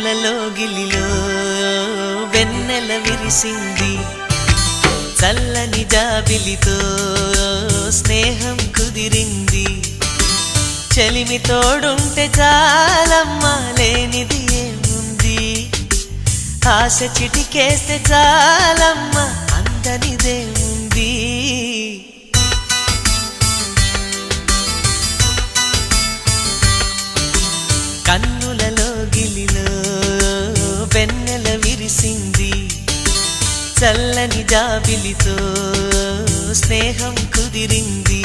కన్నులలో గిలిలో వెన్నెల విరిసింది, చల్లని జాబిలితో స్నేహం కుదిరింది. చలిమి తోడుంటే చాలమ్మా, లేనిది ఏముంది, ఆశ చిటికేస్తే చాలమ్మా, అందనిదేముంది. కన్నులలో గిలిలో వెన్నెల విరిసింది, చల్లని జాబిలితో స్నేహం కుదిరింది.